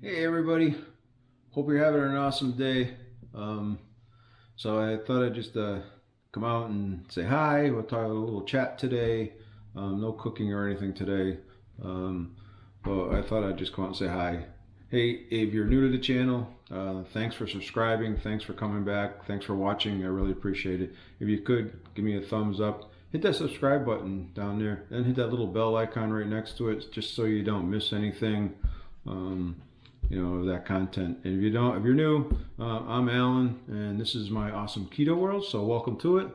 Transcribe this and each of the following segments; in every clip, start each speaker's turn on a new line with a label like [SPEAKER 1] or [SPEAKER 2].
[SPEAKER 1] Hey everybody, hope you're having an awesome day. So I thought I'd just come out and say hi. We'll talk a little chat today. No cooking or anything today, but I thought I'd just come out and say hi. Hey, if you're new to the channel, thanks for subscribing. Thanks for coming back. Thanks for watching. I really appreciate it. If you could, give me a thumbs up. Hit that subscribe button down there and hit that little bell icon right next to it just so you don't miss anything. Of that content. And if you're new, I'm Alan, and this is my awesome keto world. So welcome to it.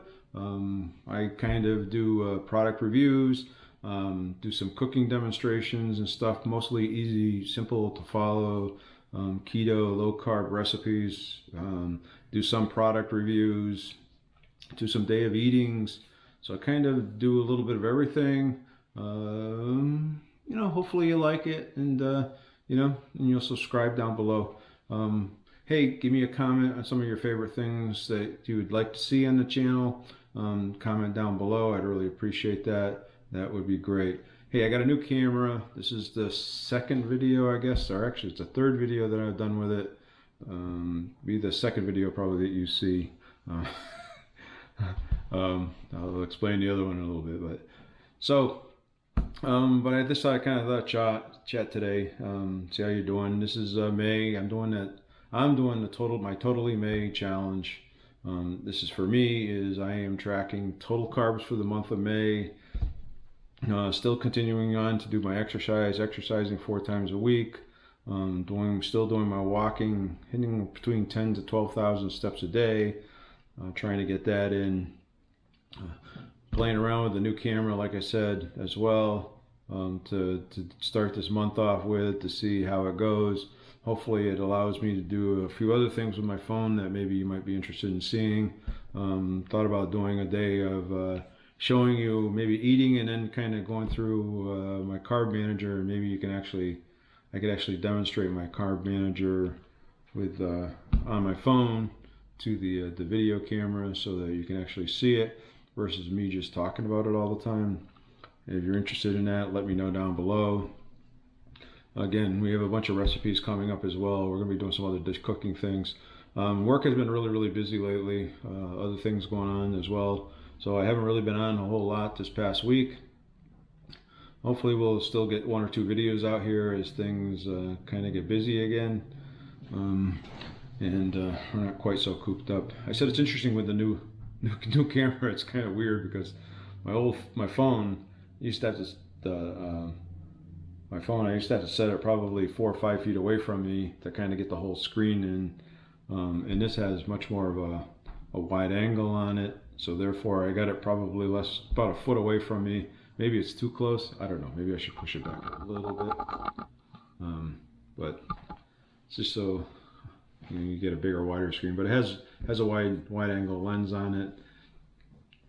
[SPEAKER 1] I kind of do product reviews, do some cooking demonstrations and stuff. Mostly easy, simple to follow. Keto, low carb recipes. Do some product reviews. Do some day of eatings. So I kind of do a little bit of everything. Hopefully you like it, and and you'll subscribe down below. Hey, give me a comment on some of your favorite things that you would like to see on the channel. Comment down below. I'd really appreciate that. That would be great. Hey, I got a new camera. This is the second video, I guess, or actually it's the third video that I've done with it. Be the second video probably that you see. I'll explain the other one in a little bit, but I decided I kind of thought chat today. See how you're doing. This is May. I'm doing my Totally May challenge. This is for me. I am tracking total carbs for the month of May. Still continuing on to do my exercising 4 times a week. Still doing my walking, hitting between 10 to 12,000 steps a day. Trying to get that in. Playing around with the new camera, like I said, as well, to start this month off with, to see how it goes. Hopefully it allows me to do a few other things with my phone that maybe you might be interested in seeing. Thought about doing a day of showing you maybe eating and then kind of going through my carb manager, and maybe I could actually demonstrate my carb manager with on my phone to the video camera so that you can actually see it, versus me just talking about it all the time. And if you're interested in that, let me know down below. Again, we have a bunch of recipes coming up as well. We're going to be doing some other dish cooking things. Work has been really busy lately. Other things going on as well. So I haven't really been on a whole lot this past week. Hopefully we'll still get 1 or 2 videos out here as things kind of get busy again. We're not quite so cooped up. I said it's interesting with the new camera. It's kind of weird because my phone used to have I used to have to set it probably 4 or 5 feet away from me to kind of get the whole screen in, and this has much more of a wide angle on it, so therefore I got it probably about a foot away from me. Maybe it's too close, I don't know, maybe I should push it back a little bit, but it's just so you get a bigger, wider screen. But it has a wide angle lens on it,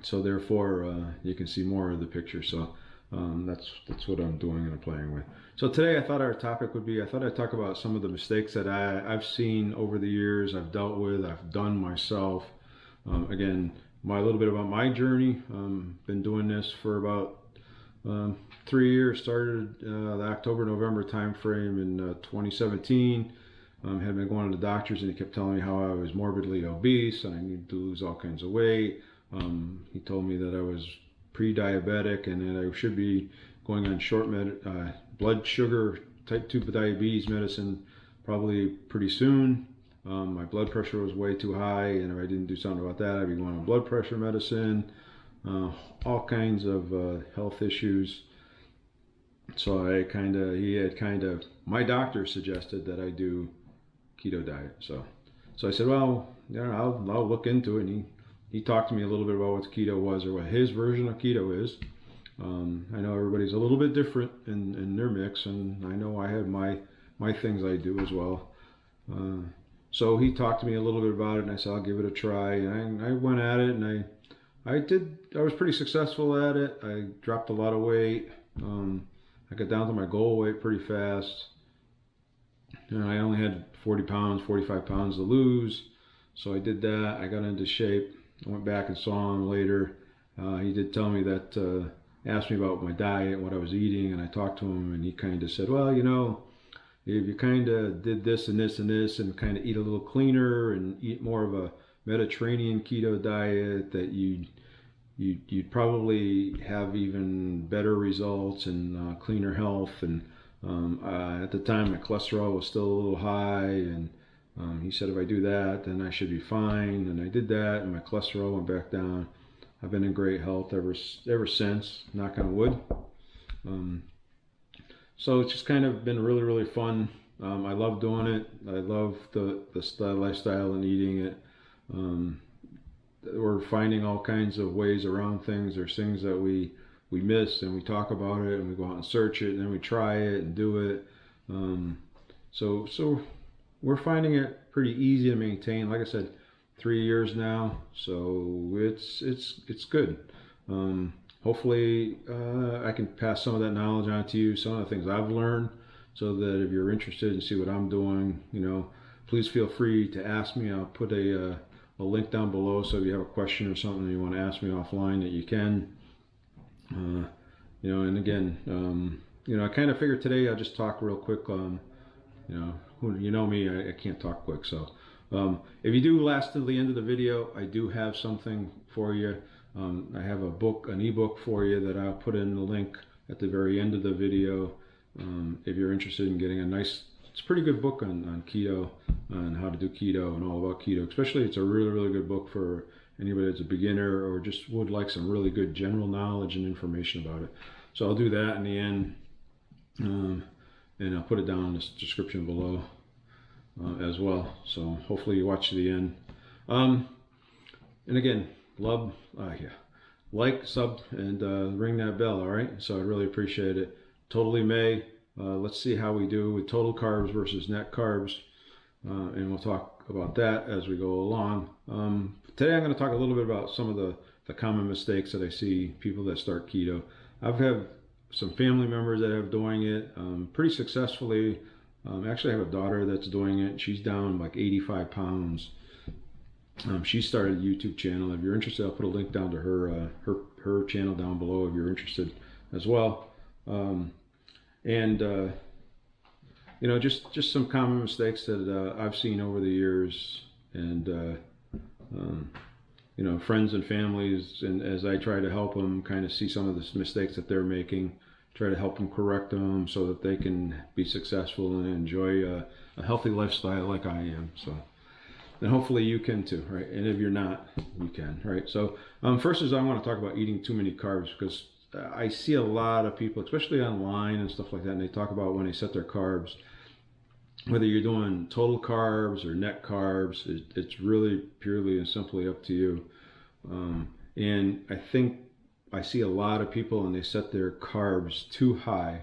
[SPEAKER 1] so therefore you can see more of the picture. So that's what I'm doing and playing with. So today I thought our topic would be, I thought I'd talk about some of the mistakes that I've seen over the years, I've dealt with, I've done myself. Again, a little bit about my journey. Been doing this for about 3 years. Started the October-November time frame in 2017. Had been going to the doctors, and he kept telling me how I was morbidly obese and I needed to lose all kinds of weight. He told me that I was pre-diabetic and that I should be going on short blood sugar type 2 diabetes medicine probably pretty soon. My blood pressure was way too high, and if I didn't do something about that, I'd be going on blood pressure medicine. All kinds of health issues. So my doctor suggested that I do keto diet. So I said, well, I'll look into it. And he talked to me a little bit about what keto was, or what his version of keto is. I know everybody's a little bit different in their mix, and I know I have my things I do as well. So he talked to me a little bit about it, and I said I'll give it a try. And I went at it, and I was pretty successful at it. I dropped a lot of weight. I got down to my goal weight pretty fast. And I only had 45 pounds to lose. So I did that. I got into shape. I went back and saw him later. He did tell me asked me about my diet, what I was eating, and I talked to him, and he kind of said, well, if you kind of did this and this and this and kind of eat a little cleaner and eat more of a Mediterranean keto diet, that you'd probably have even better results and cleaner health. And at the time, my cholesterol was still a little high, and he said if I do that, then I should be fine. And I did that, and my cholesterol went back down. I've been in great health ever since, knock on wood. So it's just kind of been really, really fun. I love doing it. I love the lifestyle and eating it. We're finding all kinds of ways around things. There's things that we miss, and we talk about it, and we go out and search it, and then we try it and do it. So we're finding it pretty easy to maintain. Like I said, 3 years now, so it's good. Hopefully I can pass some of that knowledge on to you, some of the things I've learned, so that if you're interested and see what I'm doing, please feel free to ask me. I'll put a link down below, so if you have a question or something you want to ask me offline, that you can. And again, I kind of figured today I'll just talk real quick. You know me, I can't talk quick, so if you do last to the end of the video, I do have something for you. I have an ebook for you that I'll put in the link at the very end of the video. If you're interested in getting it's a pretty good book on keto, on how to do keto and all about keto. Especially, it's a really, really good book for anybody that's a beginner or just would like some really good general knowledge and information about it. So I'll do that in the end, and I'll put it down in the description below as well. So hopefully you watch to the end. And again, like, sub, and ring that bell, all right? So I really appreciate it. Totally May. Let's see how we do with total carbs versus net carbs, and we'll talk about that as we go along. Today I'm going to talk a little bit about some of the common mistakes that I see people that start keto. I've had some family members that have doing it pretty successfully. Actually, I have a daughter that's doing it. She's down like 85 pounds. She started a YouTube channel. If you're interested, I'll put a link down to her channel down below if you're interested as well. Just some common mistakes that I've seen over the years, and friends and families, and as I try to help them kind of see some of the mistakes that they're making, try to help them correct them so that they can be successful and enjoy a healthy lifestyle like I am. So. And hopefully you can too, right? And if you're not, you can, right? So first is I want to talk about eating too many carbs, because I see a lot of people, especially online and stuff like that, and they talk about when they set their carbs, whether you're doing total carbs or net carbs, it's really purely and simply up to you. And I think I see a lot of people, and they set their carbs too high.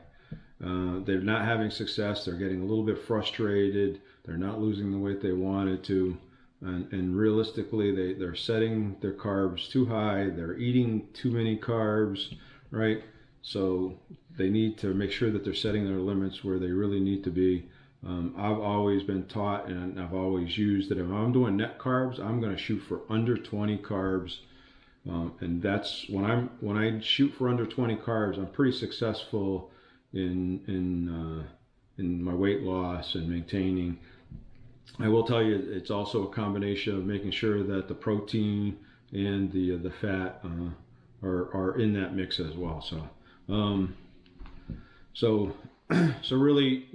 [SPEAKER 1] They're not having success. They're getting a little bit frustrated. They're not losing the weight they wanted to. And realistically, they're setting their carbs too high. They're eating too many carbs, right? So they need to make sure that they're setting their limits where they really need to be. I've always been taught, and I've always used that if I'm doing net carbs, I'm going to shoot for under 20 carbs. And that's when I shoot for under 20 carbs, I'm pretty successful in my weight loss and maintaining. I will tell you, it's also a combination of making sure that the protein and the fat are in that mix as well. So really,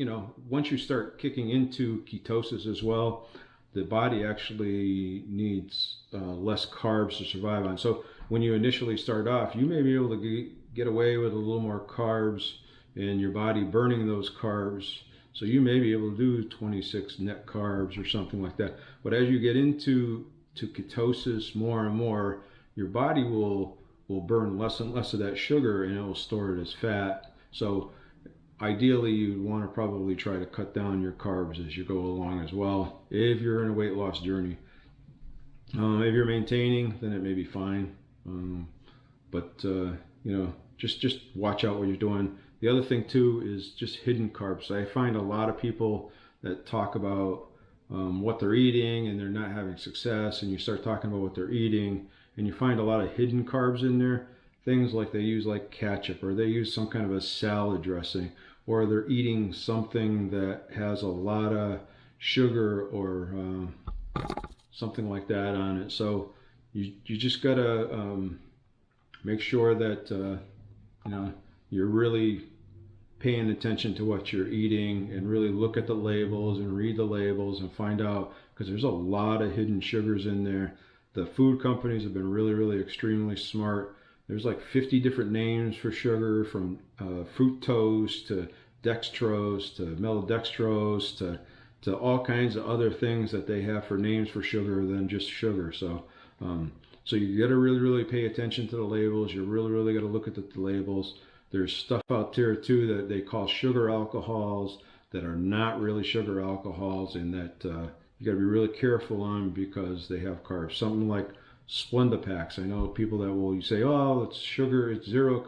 [SPEAKER 1] once you start kicking into ketosis as well, the body actually needs less carbs to survive on. So when you initially start off, you may be able to get away with a little more carbs, and your body burning those carbs. So you may be able to do 26 net carbs or something like that. But as you get into ketosis more and more, your body will burn less and less of that sugar, and it will store it as fat. So ideally, you'd want to probably try to cut down your carbs as you go along as well, if you're in a weight loss journey. If you're maintaining, then it may be fine. But just watch out what you're doing. The other thing too is just hidden carbs. I find a lot of people that talk about what they're eating, and they're not having success, and you start talking about what they're eating, and you find a lot of hidden carbs in there. Things like they use like ketchup, or they use some kind of a salad dressing, or they're eating something that has a lot of sugar or something like that on it. So you just gotta make sure that you're really paying attention to what you're eating, and really look at the labels and read the labels and find out, because there's a lot of hidden sugars in there. The food companies have been really extremely smart. There's like 50 different names for sugar, from fructose to dextrose to maltodextrose to all kinds of other things that they have for names for sugar than just sugar. So you got to really pay attention to the labels. You really got to look at the labels. There's stuff out there too that they call sugar alcohols that are not really sugar alcohols, and that you got to be really careful on, because they have carbs. Something like Splenda packs. I know people that will say, "Oh, it's sugar, it's 0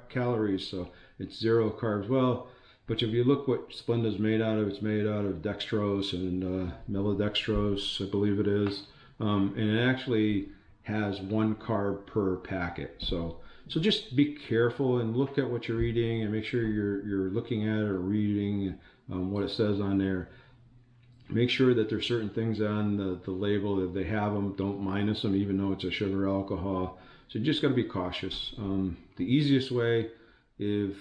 [SPEAKER 1] calories, so it's 0 carbs." Well, but if you look what Splenda's made out of, it's made out of dextrose and maltodextrose, I believe it is, and it actually has 1 carb per packet. So just be careful and look at what you're eating, and make sure you're looking at it or reading what it says on there. Make sure that there's certain things on the label that they have them. Don't minus them, even though it's a sugar alcohol. So you just got to be cautious. The easiest way, if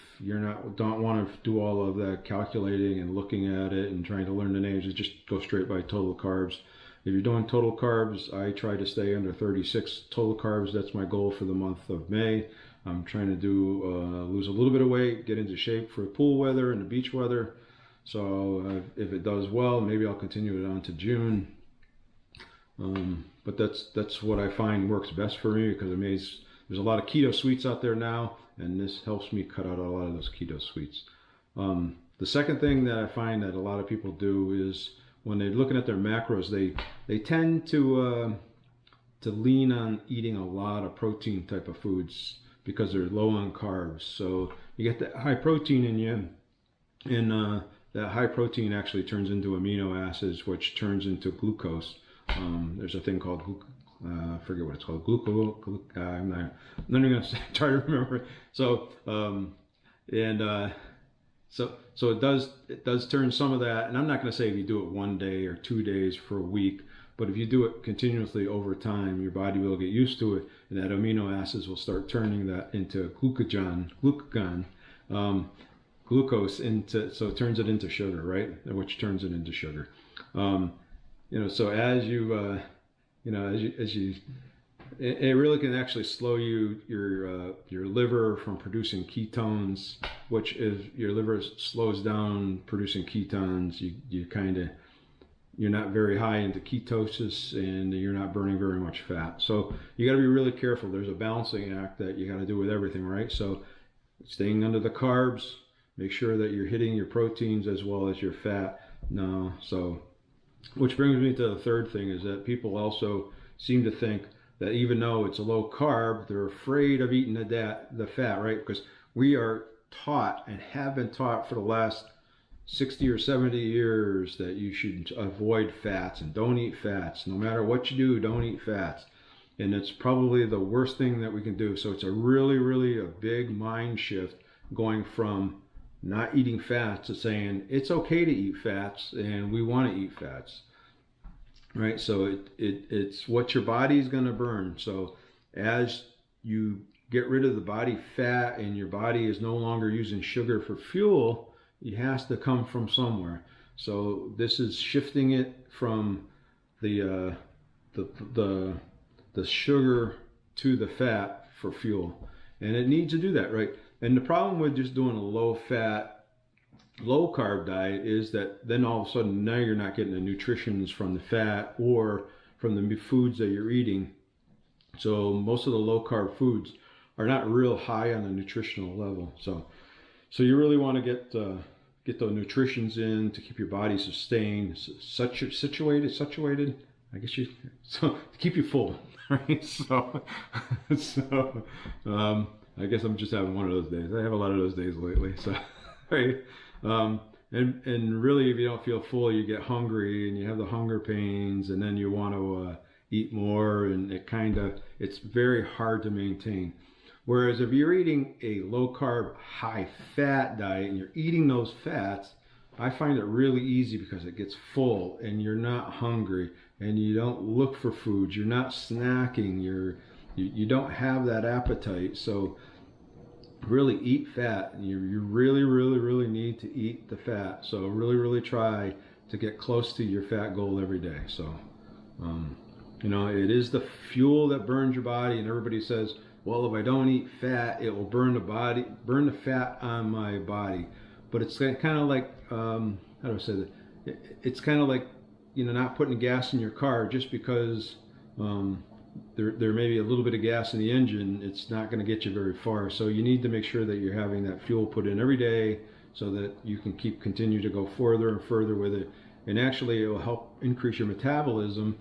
[SPEAKER 1] don't want to do all of that calculating and looking at it and trying to learn the names, is just go straight by total carbs. If you're doing total carbs, I try to stay under 36 total carbs. That's my goal for the month of May. I'm trying to lose a little bit of weight, get into shape for pool weather and the beach weather. So if it does well, maybe I'll continue it on to June. But that's what I find works best for me, because there's a lot of keto sweets out there now, and this helps me cut out a lot of those keto sweets. The second thing that I find that a lot of people do is, when they're looking at their macros, they tend to lean on eating a lot of protein type of foods because they're low on carbs. So you get that high protein in you, and that high protein actually turns into amino acids, which turns into glucose. There's a thing called I forget what it's called. I'm not even gonna try to remember. So So it does turn some of that, and I'm not going to say if you do it 1 day or 2 days for a week, but if you do it continuously over time, your body will get used to it, and that amino acids will start turning that into glucose so it turns it into sugar, right? Which turns it into sugar. So as you it really can actually slow your liver from producing ketones, which if your liver slows down producing ketones, you're not very high into ketosis, and you're not burning very much fat. So you got to be really careful. There's a balancing act that you got to do with everything, right? So staying under the carbs, make sure that you're hitting your proteins as well as your fat. Which brings me to the third thing, is that people also seem to think that even though it's a low carb, they're afraid of eating the fat, right? Because we are taught and have been taught for the last 60 or 70 years that you should avoid fats and don't eat fats. No matter what you do, don't eat fats. And it's probably the worst thing that we can do. So it's a really a big mind shift, going from not eating fats to saying it's okay to eat fats and we want to eat fats. Right, so it's what your body is going to burn. So as you get rid of the body fat and your body is no longer using sugar for fuel, it has to come from somewhere. So this is shifting it from the sugar to the fat for fuel, and it needs to do that, right? And the problem with just doing a low fat, low carb diet is that then all of a sudden now you're not getting the nutritions from the fat or from the foods that you're eating. So most of the low carb foods are not real high on the nutritional level. So you really want to get the nutritions in to keep your body sustained, situated. I guess to keep you full, right? So I guess I'm just having one of those days. I have a lot of those days lately. So right. And really, if you don't feel full, you get hungry and you have the hunger pains, and then you want to eat more, and it's very hard to maintain. Whereas if you're eating a low carb, high fat diet and you're eating those fats, I find it really easy because it gets full and you're not hungry and you don't look for food. You're not snacking. You don't have that appetite. So really eat fat. You really need to eat the fat. So really try to get close to your fat goal every day. So you know, it is the fuel that burns your body, and everybody says, well, if I don't eat fat, it will burn the fat on my body. But it's kind of like, how do I say that? It's kind of like, you know, not putting gas in your car just because there may be a little bit of gas in the engine. It's not going to get you very far. So you need to make sure that you're having that fuel put in every day so that you can continue to go further and further with it. And actually, it will help increase your metabolism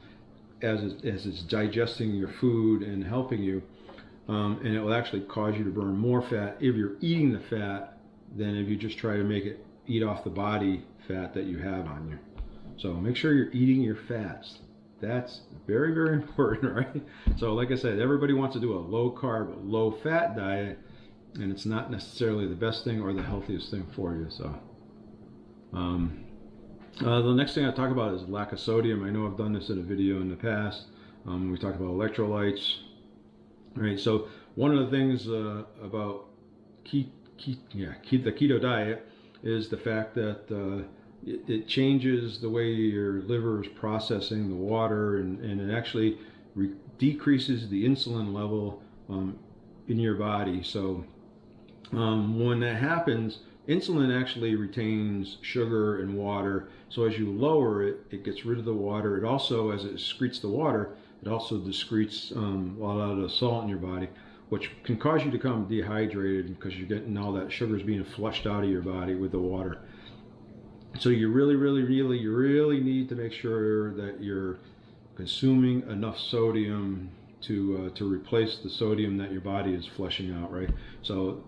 [SPEAKER 1] as it's digesting your food and helping you. And it will actually cause you to burn more fat if you're eating the fat than if you just try to make it eat off the body fat that you have on you. So make sure you're eating your fats. That's very important, right? So like I said, everybody wants to do a low carb, low fat diet, and it's not necessarily the best thing or the healthiest thing for you. So the next thing I talk about is lack of sodium. I know I've done this in a video in the past. We talked about electrolytes. All right, so one of the things about the keto diet is the fact that it changes the way your liver is processing the water, and it actually decreases the insulin level in your body. So when that happens, insulin actually retains sugar and water. So as you lower it, it gets rid of the water. It also, as it excretes the water, it also excretes a lot of the salt in your body, which can cause you to become dehydrated because you're getting all that sugar is being flushed out of your body with the water. So you really need to make sure that you're consuming enough sodium to replace the sodium that your body is flushing out, right? So,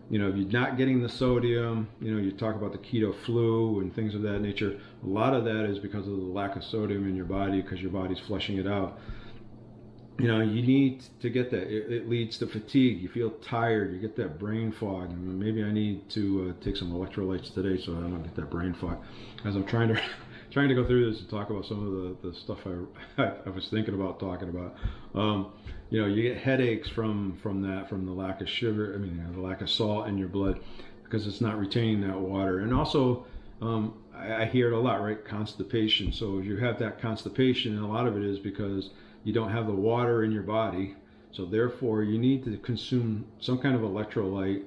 [SPEAKER 1] you know, if you're not getting the sodium, you know, you talk about the keto flu and things of that nature. A lot of that is because of the lack of sodium in your body because your body's flushing it out. You know, you need to get that. It leads to fatigue. You feel tired. You get that brain fog. And maybe I need to take some electrolytes today so I don't get that brain fog. As I'm trying to go through this and talk about some of the stuff I was thinking about talking about. You know, you get headaches from the lack of sugar. I mean, the lack of salt in your blood because it's not retaining that water. And also, I hear it a lot, right? Constipation. So if you have that constipation, and a lot of it is because you don't have the water in your body, so therefore you need to consume some kind of electrolyte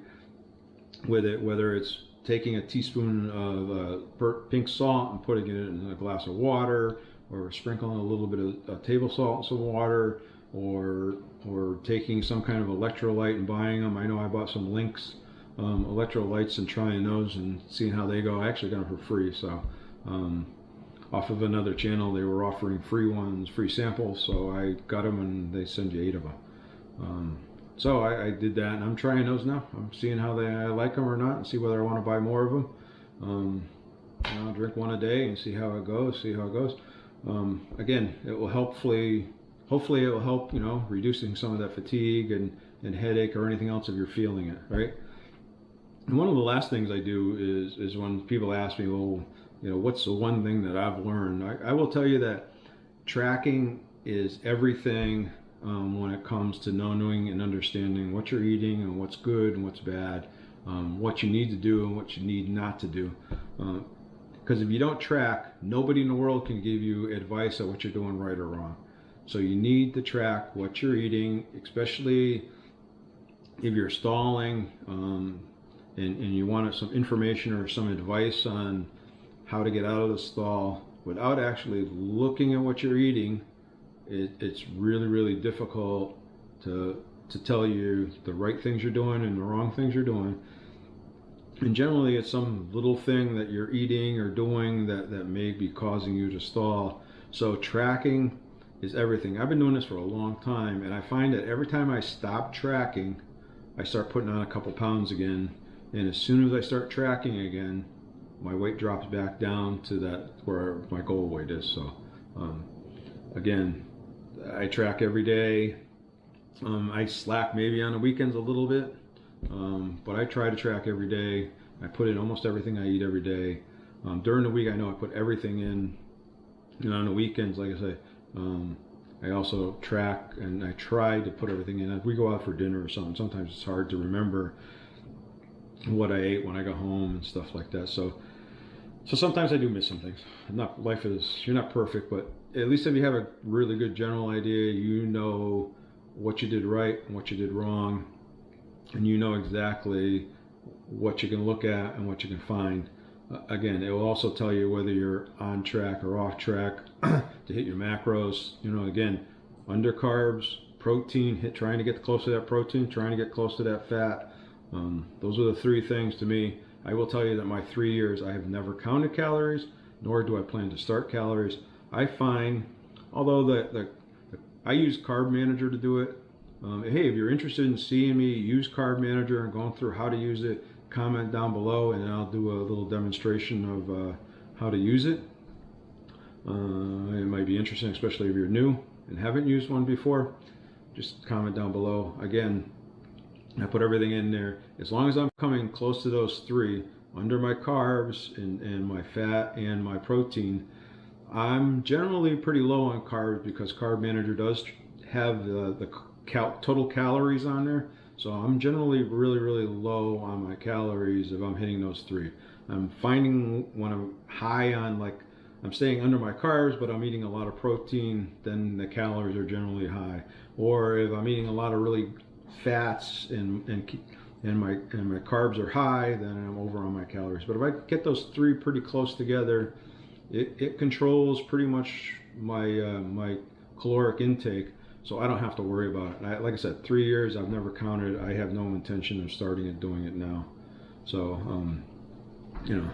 [SPEAKER 1] with it, whether it's taking a teaspoon of pink salt and putting it in a glass of water, or sprinkling a little bit of table salt in some water, or taking some kind of electrolyte and buying them. I know I bought some Lynx electrolytes and trying those and seeing how they go. I actually got them for free, so off of another channel they were offering free samples, so I got them and they send you 8 of them. So I did that and I'm trying those now. I'm seeing how I like them or not and see whether I want to buy more of them. I'll drink one a day and see how it goes. Again, it will hopefully it will help, you know, reducing some of that fatigue and headache or anything else if you're feeling it, right? And one of the last things I do is when people ask me, well, you know, what's the one thing that I've learned? I will tell you that tracking is everything when it comes to knowing and understanding what you're eating and what's good and what's bad, what you need to do and what you need not to do. Because if you don't track, nobody in the world can give you advice on what you're doing right or wrong. So you need to track what you're eating, especially if you're stalling and you want some information or some advice on how to get out of the stall without actually looking at what you're eating. It's really difficult to tell you the right things you're doing and the wrong things you're doing. And generally it's some little thing that you're eating or doing that may be causing you to stall. So tracking is everything. I've been doing this for a long time, and I find that every time I stop tracking, I start putting on a couple pounds again. And as soon as I start tracking again, my weight drops back down to that where my goal weight is. So again, I track every day. I slack maybe on the weekends a little bit, but I try to track every day. I put in almost everything I eat every day. During the week, I know I put everything in. And on the weekends, like I say, I also track and I try to put everything in. If we go out for dinner or something, sometimes it's hard to remember what I ate when I got home and stuff like that. So sometimes I do miss some things. You're not perfect, but at least if you have a really good general idea, you know what you did right and what you did wrong, and you know exactly what you can look at and what you can find. Again, it will also tell you whether you're on track or off track to hit your macros. You know, again, under carbs, protein, trying to get close to that protein, trying to get close to that fat. Those are the three things to me. I will tell you that my 3 years, I have never counted calories, nor do I plan to start calories. I find, although I use Carb Manager to do it. Hey, if you're interested in seeing me use Carb Manager and going through how to use it, comment down below and I'll do a little demonstration of how to use it. It might be interesting, especially if you're new and haven't used one before. Just comment down below. Again, I put everything in there. As long as I'm coming close to those three, under my carbs and my fat and my protein, I'm generally pretty low on carbs because Carb Manager does have the total calories on there. So I'm generally really low on my calories if I'm hitting those three. I'm finding when I'm high on, like, I'm staying under my carbs, but I'm eating a lot of protein, then the calories are generally high. Or if I'm eating a lot of really fats and my carbs are high, then I'm over on my calories. But if I get those three pretty close together, it controls pretty much my caloric intake, so I don't have to worry about it. Like I said, 3 years, I've never counted. I have no intention of doing it now. So you know.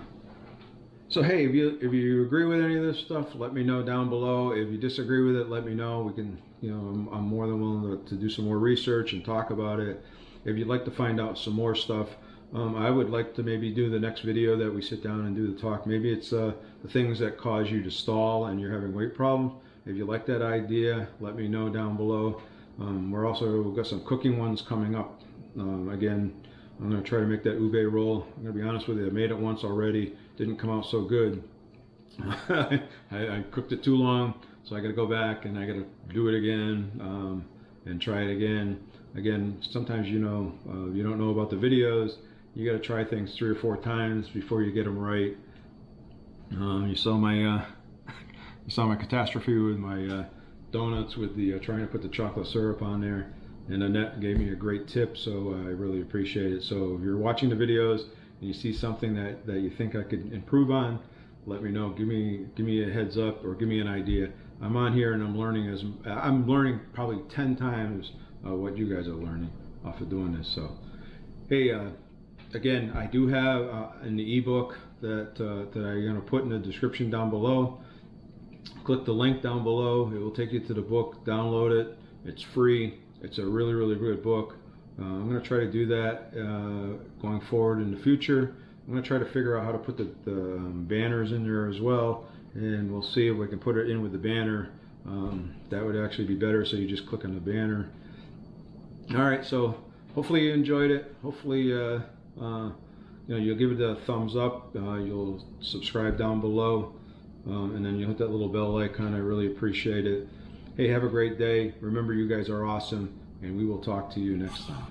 [SPEAKER 1] So hey, if you agree with any of this stuff, let me know down below. If you disagree with it, let me know. We can, you know, I'm more than willing to do some more research and talk about it. If you'd like to find out some more stuff, I would like to maybe do the next video that we sit down and do the talk. Maybe it's the things that cause you to stall and you're having weight problems. If you like that idea, let me know down below. We've got some cooking ones coming up. Again, I'm going to try to make that ube roll. I'm going to be honest with you, I made it once already. Didn't come out so good. I cooked it too long, so I got to go back and I got to do it again and try it again. Again, sometimes you don't know about the videos. You got to try things 3 or 4 times before you get them right. You saw my catastrophe with my donuts with the trying to put the chocolate syrup on there. And Annette gave me a great tip, so I really appreciate it. So if you're watching the videos and you see something that you think I could improve on, let me know. Give me a heads up or give me an idea. I'm on here and I'm learning probably 10 times what you guys are learning off of doing this. So hey, again, I do have in the ebook that I'm going to put in the description down below. Click the link down below. It will take you to the book. Download it. It's free. It's a really good book. I'm going to try to do that going forward in the future. I'm going to try to figure out how to put the banners in there as well, and we'll see if we can put it in with the banner. That would actually be better, so you just click on the banner. Alright, so hopefully you enjoyed it. Hopefully you'll give it a thumbs up. You'll subscribe down below, and then you'll hit that little bell icon. I really appreciate it. Hey, have a great day. Remember, you guys are awesome, and we will talk to you next time.